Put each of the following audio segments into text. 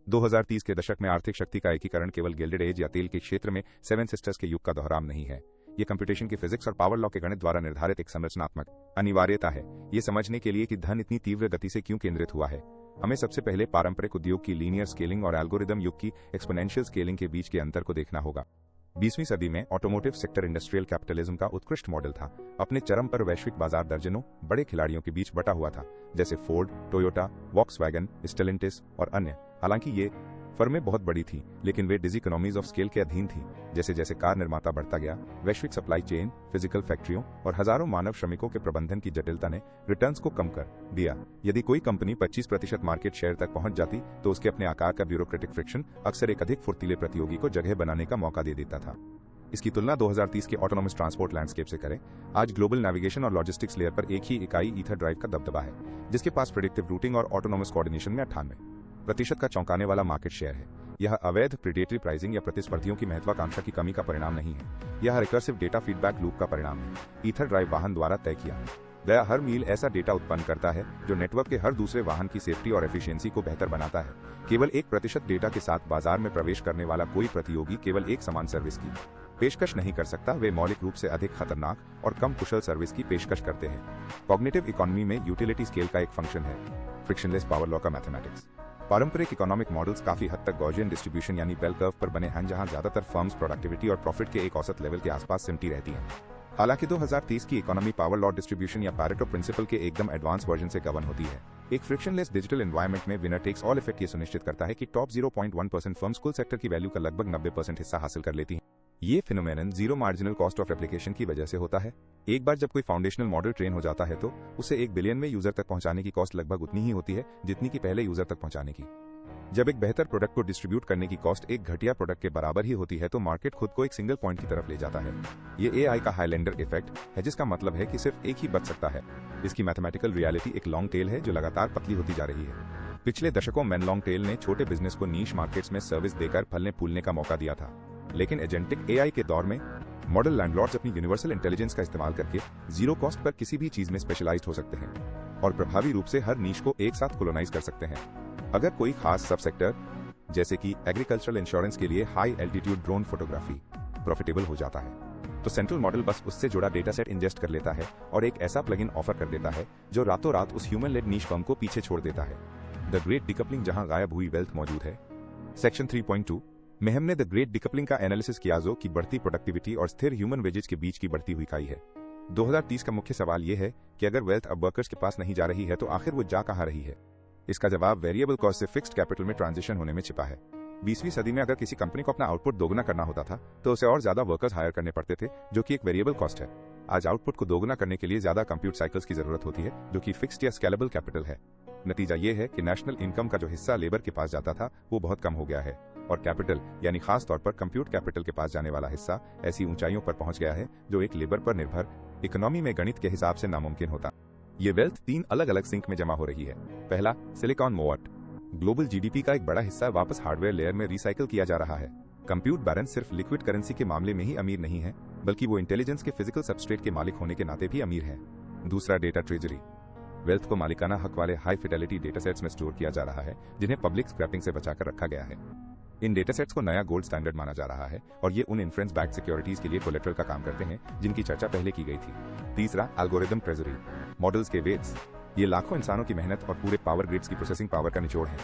2030 के दशक में आर्थिक शक्ति का एकीकरण केवल गिल्डेड एज या तेल के क्षेत्र में सेवन सिस्टर्स के युग का दोहराव नहीं है। ये कंप्यूटेशन की फिजिक्स और पावर लॉ के गणित द्वारा निर्धारित एक संरचनात्मक अनिवार्यता है। ये समझने के लिए कि धन इतनी तीव्र गति से क्यों केंद्रित हुआ है, हमें सबसे पहले पारंपरिक उद्योग की लीनियर स्केलिंग और एल्गोरिदम युग की एक्सपोनेंशियल स्केलिंग के बीच के अंतर को देखना होगा। 20वीं सदी में ऑटोमोटिव सेक्टर इंडस्ट्रियल कैपिटलिज्म का उत्कृष्ट मॉडल था। अपने चरम पर वैश्विक बाजार दर्जनों बड़े खिलाड़ियों के बीच बटा हुआ था, जैसे फोर्ड, टोयोटा, वॉक्सवैगन, स्टेलेंटिस और अन्य। हालांकि ये फर्में बहुत बड़ी थीं, लेकिन वे डिसइकोनॉमीज ऑफ स्केल के अधीन थीं। जैसे जैसे कार निर्माता बढ़ता गया, वैश्विक सप्लाई चेन, फिजिकल फैक्ट्रियों और हजारों मानव श्रमिकों के प्रबंधन की जटिलता ने रिटर्न्स को कम कर दिया। यदि कोई कंपनी 25% मार्केट शेयर तक पहुंच जाती तो उसके अपने आकार का ब्यूरोक्रेटिक फ्रिक्शन अक्सर एक अधिक फुर्तीले प्रतियोगी को जगह बनाने का मौका दे देता था। इसकी तुलना 2030 के ऑटोनोमस ट्रांसपोर्ट लैंडस्केप से करें। आज ग्लोबल नेविगेशन और लॉजिस्टिक्स लेयर पर एक ही इकाई ईथर ड्राइव का दबदबा है, जिसके पास प्रेडिक्टिव रूटिंग और ऑटोनोमस कोऑर्डिनेशन में 98% का चौंकाने वाला मार्केट शेयर है। यह अवैध प्रेडेटरी प्राइसिंग या प्रतिस्पर्धियों की महत्वाकांक्षा की कमी का परिणाम नहीं है, यह रिकर्सिव डेटा फीडबैक लूप का परिणाम है। ईथर ड्राइव वाहन द्वारा तय किया गया हर मील ऐसा डेटा उत्पन्न करता है जो नेटवर्क के हर दूसरे वाहन की सेफ्टी और एफिशिएंसी को बेहतर बनाता है। केवल 1% डेटा के साथ बाजार में प्रवेश करने वाला कोई प्रतियोगी केवल एक समान सर्विस की पेशकश नहीं कर सकता, वे मौलिक रूप से अधिक खतरनाक और कम कुशल सर्विस की पेशकश करते हैं। कॉग्निटिव इकोनॉमी में यूटिलिटी स्केल का एक फंक्शन है फ्रिक्शनलेस पावर लॉ का मैथमेटिक्स। पारंपरिक इकोनॉमिक मॉडल्स काफी हद तक गॉसियन डिस्ट्रीब्यूशन यानी बेल कर्व पर बने हैं, जहां ज्यादातर फर्म्स प्रोडक्टिविटी और प्रॉफिट के एक औसत लेवल के आसपास सिमटी रहती हैं। हालांकि 2030 की इकोनॉमी पावर लॉ डिस्ट्रीब्यूशन या पैरेटो प्रिंसिपल के एकदम एडवांस वर्जन से गवर्न होती है। एक फ्रिक्शनलेस डिजिटल एनवायरनमेंट में विनर टेक्स ऑल इफेक्ट ये सुनिश्चित करता है कि टॉप 0.1% फर्म्स कुल सेक्टर की वैल्यू का लगभग 90% हिस्सा हासिल कर लेती हैं। ये phenomenon zero marginal cost of application की वजह से होता है। एक बार जब कोई फाउंडेशनल मॉडल ट्रेन हो जाता है तो उसे 1 बिलियन में यूजर तक पहुंचाने की कॉस्ट लगभग उतनी ही होती है जितनी की पहले यूजर तक पहुंचाने की। जब एक बेहतर प्रोडक्ट को डिस्ट्रीब्यूट करने की कॉस्ट एक घटिया प्रोडक्ट के बराबर ही होती है तो मार्केट खुद को एक सिंगल पॉइंट की तरफ ले जाता है। ये एआई का हाइलैंडर इफेक्ट है, जिसका मतलब है कि सिर्फ एक ही बच सकता है। इसकी मैथमेटिकल रियलिटी एक लॉन्ग टेल है जो लगातार पतली होती जा रही है। पिछले दशकों में लॉन्ग टेल ने छोटे बिजनेस को नीश मार्केट्स में सर्विस देकर फलने फूलने का मौका दिया था, लेकिन एजेंटिक एआई के दौर में मॉडल लैंडलॉर्ड्स अपनी यूनिवर्सल इंटेलिजेंस का इस्तेमाल करके जीरो कॉस्ट पर किसी भी चीज में स्पेशलाइज्ड हो सकते हैं और प्रभावी रूप से हर नीश को एक साथ कोलोनाइज कर सकते हैं। अगर कोई खास सब सेक्टर जैसे कि एग्रीकल्चरल इंश्योरेंस के लिए high altitude drone photography profitable हो जाता है, तो सेंट्रल मॉडल बस उससे जुड़ा डेटा सेट इंजेस्ट कर लेता है और एक ऐसा प्लगइन ऑफर कर देता है जो रातों रात उस ह्यूमन लेड नीश फर्म को पीछे छोड़ देता है। द ग्रेट डिकपलिंग जहां गायब हुई वेल्थ मौजूद है। सेक्शन 3.2 में हमने द ग्रेट डिकपलिंग का एनालिसिस किया जो कि बढ़ती प्रोडक्टिविटी और स्थिर ह्यूमन वेजेज के बीच की बढ़ती हुई खाई है। 2030 का मुख्य सवाल यह है कि अगर वेल्थ अब वर्कर्स के पास नहीं जा रही है तो आखिर वो जा कहां रही है। इसका जवाब वेरिएबल कॉस्ट से फिक्स्ड कैपिटल में ट्रांजिशन होने में छिपा है। 20वीं सदी में अगर किसी कंपनी को अपना आउटपुट दोगुना करना होता था तो उसे और ज्यादा वर्कर्स हायर करने पड़ते थे, जो कि एक वेरिएबल कॉस्ट है। आज आउटपुट को दोगुना करने के लिए ज्यादा कंप्यूट साइकिल्स की जरूरत होती है, जो कि फिक्स्ड या स्केलेबल कैपिटल है। नतीजा ये है कि नेशनल इनकम का जो हिस्सा लेबर के पास जाता था वो बहुत कम हो गया है और कैपिटल यानी खास तौर पर कंप्यूट कैपिटल के पास जाने वाला हिस्सा ऐसी ऊंचाइयों पर पहुंच गया है जो एक लेबर पर निर्भर इकोनॉमी में गणित के हिसाब से नामुमकिन होता। ये वेल्थ 3 अलग अलग सिंक में जमा हो रही है। पहला, सिलिकॉन मोअट। ग्लोबल जीडीपी का एक बड़ा हिस्सा वापस हार्डवेयर लेयर में रिसाइकिल किया जा रहा है। कंप्यूट बैलेंस सिर्फ लिक्विड करेंसी के मामले में ही अमीर नहीं है, बल्कि वो इंटेलिजेंस के फिजिकल सबस्ट्रेट के मालिक होने के नाते भी अमीर है। दूसरा, डेटा ट्रेजरी। वेल्थ को मालिकाना हक वाले हाई फिडेलिटी डेटा सेट्स में स्टोर किया जा रहा है, जिन्हें पब्लिक स्क्रैपिंग से बचाकर रखा गया है। इन डेटा सेट्स को नया गोल्ड स्टैंडर्ड माना जा रहा है और ये उन इन्फ्रेंस बैक्ड सिक्योरिटीज के लिए कोलेटरल का काम करते हैं जिनकी चर्चा पहले की गई थी। तीसरा, एल्गोरिदम ट्रेजरी। मॉडल्स के वेट्स, ये लाखों इंसानों की मेहनत और पूरे पावर ग्रिड्स की प्रोसेसिंग पावर का निचोड़ है।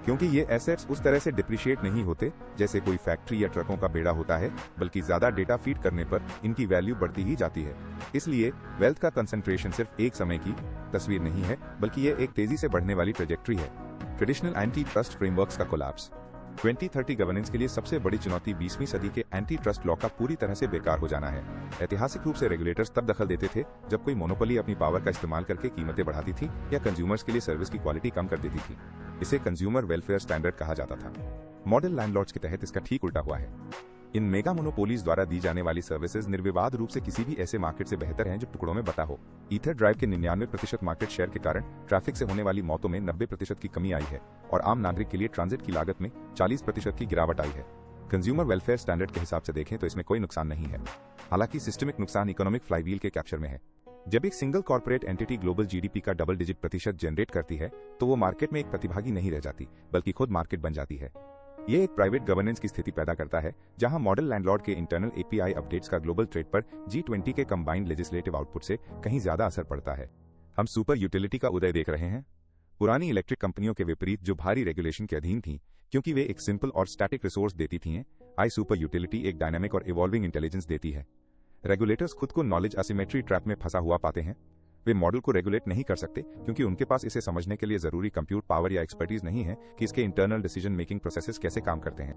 क्योंकि ये एसेट्स उस तरह से डिप्रिशिएट नहीं होते जैसे कोई फैक्ट्री या ट्रकों का बेड़ा होता है, बल्कि ज्यादा डेटा फीड करने पर इनकी वैल्यू बढ़ती ही जाती है। इसलिए वेल्थ का कंसंट्रेशन सिर्फ एक समय की तस्वीर नहीं है, बल्कि ये एक तेजी से बढ़ने वाली ट्रेजेक्ट्री है। ट्रेडिशनल एंटी ट्रस्ट फ्रेमवर्क्स का कोलैप्स। 2030 गवर्नेंस के लिए सबसे बड़ी चुनौती 20वीं सदी के एंटी ट्रस्ट लॉ का पूरी तरह से बेकार हो जाना है। ऐतिहासिक रूप से रेगुलेटर्स तब दखल देते थे जब कोई मोनोपोली अपनी पावर का इस्तेमाल करके कीमतें बढ़ाती थी या कंज्यूमर्स के लिए सर्विस की क्वालिटी कम कर देती थी। इसे कंज्यूमर वेलफेयर स्टैंडर्ड कहा जाता था। मॉडल लैंडलॉर्ड्स के तहत इसका ठीक उल्टा हुआ है। इन मेगा मोनोपोलीज द्वारा दी जाने वाली सर्विसेज निर्विवाद रूप से किसी भी ऐसे मार्केट से बेहतर हैं जो टुकड़ों में बटा हो। ईथर ड्राइव के 99% मार्केट शेयर के कारण ट्रैफिक से होने वाली मौतों में 90% की कमी आई है और आम नागरिक के लिए ट्रांजिट की लागत में 40% की गिरावट आई है। कंज्यूमर वेलफेयर स्टैंडर्ड के हिसाब से देखें तो इसमें कोई नुकसान नहीं है, हालांकि सिस्टमिक नुकसान इकोनॉमिक फ्लाईव्हील के कैप्चर में है। जब एक single corporate entity global GDP का डबल डिजिट प्रतिशत जनरेट करती है तो वो मार्केट में एक प्रतिभागी नहीं रह जाती बल्कि खुद मार्केट बन जाती है। ये एक प्राइवेट गवर्नेंस की स्थिति पैदा करता है जहां मॉडल लैंडलॉर्ड के इंटरनल एपीआई अपडेट्स का ग्लोबल ट्रेड पर G20 के कंबाइंड लेजिस्लेटिव आउटपुट से कहीं ज्यादा असर पड़ता है। हम सुपर यूटिलिटी का उदय देख रहे हैं। पुरानी इलेक्ट्रिक कंपनियों के विपरीत जो भारी रेगुलेशन के अधीन थीं, क्योंकि वे एक सिंपल और स्टैटिक रिसोर्स देती थीं, आई सुपर यूटिलिटी एक डायनामिक और इवॉल्विंग इंटेलिजेंस देती है। रेगुलेटर्स खुद को नॉलेज असिमेट्री ट्रैप में फंसा हुआ पाते हैं। वे मॉडल को रेगुलेट नहीं कर सकते क्योंकि उनके पास इसे समझने के लिए जरूरी कंप्यूट पावर या एक्सपर्टीज नहीं है कि इसके इंटरनल डिसीजन मेकिंग प्रोसेसेस कैसे काम करते हैं।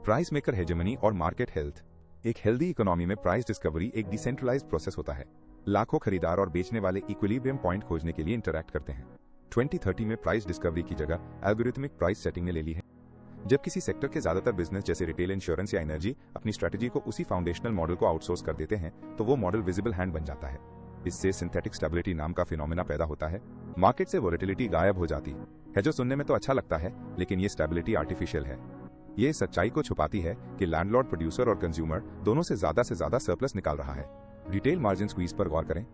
प्राइस मेकर हेजेमनी और मार्केट हेल्थ। एक हेल्दी इकोनॉमी में प्राइस डिस्कवरी एक डिसेंट्रलाइज्ड प्रोसेस होता है। लाखों खरीदार और बेचने वाले इक्विलिब्रियम पॉइंट खोजने के लिए इंटरैक्ट करते हैं। 2030 में प्राइस डिस्कवरी की जगह एल्गोरिथमिक प्राइस सेटिंग ने ले ली है। जब किसी सेक्टर के ज्यादातर बिजनेस जैसे रिटेल, इंश्योरेंस या एनर्जी अपनी स्ट्रेटजी को उसी फाउंडेशनल मॉडल को आउटसोर्स कर देते हैं तो वो मॉडल विजिबल हैंड बन जाता है। इससे सिंथेटिक स्टेबिलिटी नाम का फिनोमेना पैदा होता है। मार्केट से वोलेटिलिटी गायब हो जाती है, जो सुनने में तो अच्छा लगता है, लेकिन ये स्टेबिलिटी आर्टिफिशियल है। ये सच्चाई को छुपाती है कि लैंडलॉर्ड, प्रोड्यूसर और कंज्यूमर दोनों से ज्यादा सरप्लस निकाल रहा है। रिटेल मार्जिन स्क्वीज पर गौर करें।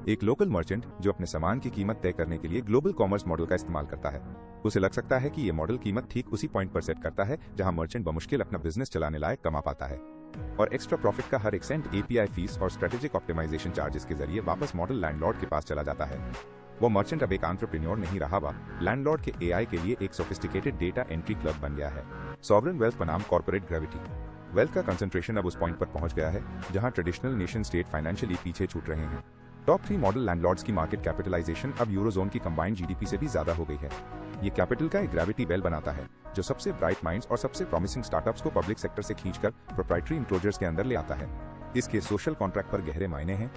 एक लोकल मर्चेंट जो अपने सामान की कीमत तय करने के लिए ग्लोबल कॉमर्स मॉडल का इस्तेमाल करता है, उसे लग सकता है कि ये मॉडल कीमत ठीक उसी पॉइंट पर सेट करता है जहां मर्चेंट बमुश्किल अपना बिजनेस चलाने लायक कमा पाता है, और एक्स्ट्रा प्रॉफिट का हर एक सेंट एपीआई फीस और स्ट्रेटेजिक ऑप्टिमाइजेशन चार्जेस के जरिए वापस मॉडल लैंडलॉर्ड के पास चला जाता है। वो मर्चेंट अब एक एंटरप्रेन्योर नहीं रहा, लैंडलॉर्ड के एआई के लिए एक सोफिस्टिकेटेड डेटा एंट्री क्लब बन गया है। सॉवरेन वेल्थ बनाम कॉर्पोरेट ग्रेविटी। वेल्थ का कंसंट्रेशन अब उस पॉइंट पर पहुंच गया है जहां ट्रेडिशनल नेशन स्टेट फाइनेंशियली पीछे छूट रहे हैं। टॉप 3 मॉडल लैंडलॉर्ड्स की मार्केट कैपिटलाइजेशन अब यूरोजोन की कंबाइंड जीडीपी से भी ज्यादा हो गई है। ये कैपिटल का एक ग्रेविटी वेल बनाता है जो सबसे ब्राइट माइंड्स और सबसे प्रॉमिसिंग स्टार्टअप्स को पब्लिक सेक्टर से खींचकर प्रोप्राइटरी इंक्लोजर्स के अंदर ले आता है। इसके सोशल कॉन्ट्रैक्ट पर गहरे मायने हैं।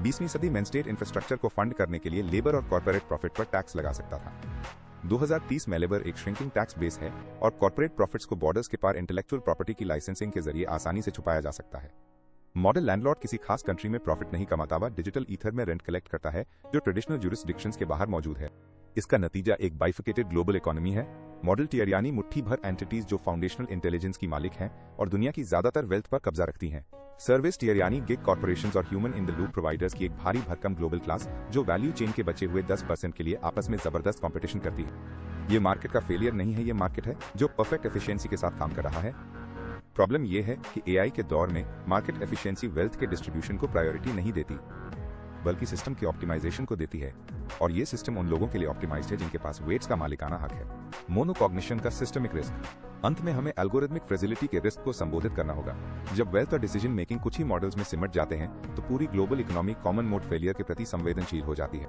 20वीं सदी में स्टेट इंफ्रास्ट्रक्चर को फंड करने के लिए लेबर और कॉर्पोरेट प्रॉफिट पर टैक्स लगा सकता था। 2030 में लेबर एक श्रिंकिंग टैक्स बेस है और कॉर्पोरेट प्रॉफिट्स को बॉर्डर्स के पार इंटेलेक्चुअल प्रॉपर्टी की लाइसेंसिंग के जरिए आसानी से छुपाया जा सकता है। मॉडल लैंडलॉर्ड किसी खास कंट्री में प्रॉफिट नहीं कमाता, वह डिजिटल ईथर में रेंट कलेक्ट करता है जो ट्रेडिशनल जुरिस्डिक्शंस के बाहर मौजूद है। इसका नतीजा एक बाइफिकेटेड ग्लोबल इकोनॉमी है। मॉडल टियर यानी मुट्ठी भर एंटिटीज जो फाउंडेशनल इंटेलिजेंस की मालिक हैं और दुनिया की ज्यादातर वेल्थ पर कब्जा रखती हैं। सर्विस टियर यानी गिग कॉर्पोरेशंस और human in the loop providers की एक भारी भरकम ग्लोबल क्लास जो वैल्यू चेन के बचे हुए 10% के लिए आपस में जबरदस्त कंपटीशन करती है। ये मार्केट का फेलियर नहीं है, ये मार्केट है जो परफेक्ट एफिशिएंसी के साथ काम कर रहा है। प्रॉब्लम यह है कि एआई के दौर में मार्केट एफिशिएंसी वेल्थ के डिस्ट्रीब्यूशन को प्रायोरिटी नहीं देती बल्कि सिस्टम के ऑप्टिमाइजेशन को देती है, और ये सिस्टम उन लोगों के लिए ऑप्टिमाइज्ड है जिनके पास वेट्स का मालिकाना हक है। मोनोकॉग्निशन का सिस्टमिक रिस्क। अंत में हमें एल्गोरिथमिक फ्रेजिलिटी के रिस्क को संबोधित करना होगा। जब वेल्थ और डिसीजन मेकिंग कुछ ही मॉडल्स में सिमट जाते हैं तो पूरी global economy common mode failure के प्रति संवेदनशील हो जाती है।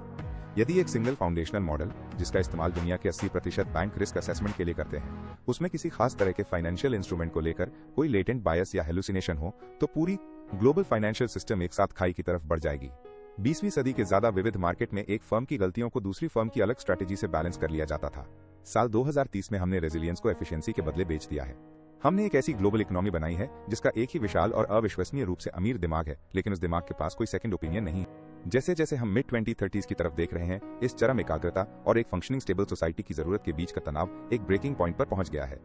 यदि एक सिंगल फाउंडेशनल मॉडल जिसका इस्तेमाल दुनिया के 80% बैंक रिस्क असेसमेंट के लिए करते हैं, उसमें किसी खास तरह के फाइनेंशियल इंस्ट्रूमेंट को लेकर कोई लेटेंट बायस या हेलुसिनेशन हो तो पूरी ग्लोबल फाइनेंशियल सिस्टम एक साथ खाई की तरफ बढ़ जाएगी। 20वीं सदी के ज्यादा विविध मार्केट में एक फर्म की गलतियों को दूसरी फर्म की अलग स्ट्रैटेजी से बैलेंस कर लिया जाता था। साल 2030 में हमने रेजिलियंस को एफिशिएंसी के बदले बेच दिया है। हमने एक ऐसी ग्लोबल इकोनॉमी बनाई है जिसका एक ही विशाल और अविश्वसनीय रूप से अमीर दिमाग है, लेकिन उस दिमाग के पास कोई सेकंड ओपिनियन नहीं। जैसे जैसे हम मिड 2030s की तरफ देख रहे हैं, इस चरम एकाग्रता और एक फंक्शनिंग स्टेबल सोसाइटी की जरूरत के बीच का तनाव एक ब्रेकिंग पॉइंट पर पहुंच गया है।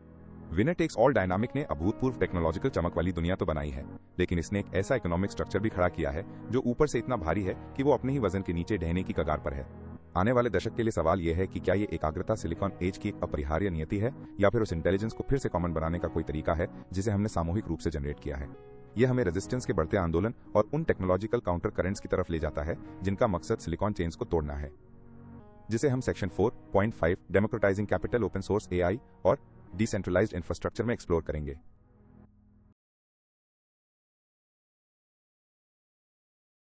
विनर टेक्स ऑल डायनामिक ने अभूतपूर्व टेक्नोलॉजिकल चमक वाली दुनिया तो बनाई है, लेकिन इसने एक ऐसा इकोनॉमिक स्ट्रक्चर भी खड़ा किया है जो ऊपर से इतना भारी है कि वो अपने ही वजन के नीचे ढहने की कगार पर है। आने वाले दशक के लिए सवाल यह है कि क्या ये एकाग्रता सिलिकॉन एज की एक अपरिहार्य नियति है या फिर उस इंटेलिजेंस को फिर से कॉमन बनाने का कोई तरीका है जिसे हमने सामूहिक रूप से जनरेट किया है। यह हमें रेजिस्टेंस के बढ़ते आंदोलन और उन टेक्नोलॉजिकल काउंटर करंट्स की तरफ ले जाता है जिनका मकसद सिलिकॉन चेन्स को तोड़ना है, जिसे हम section 4.5 democratizing capital, open source AI और डिसेंट्रलाइज्ड इंफ्रास्ट्रक्चर में एक्सप्लोर करेंगे।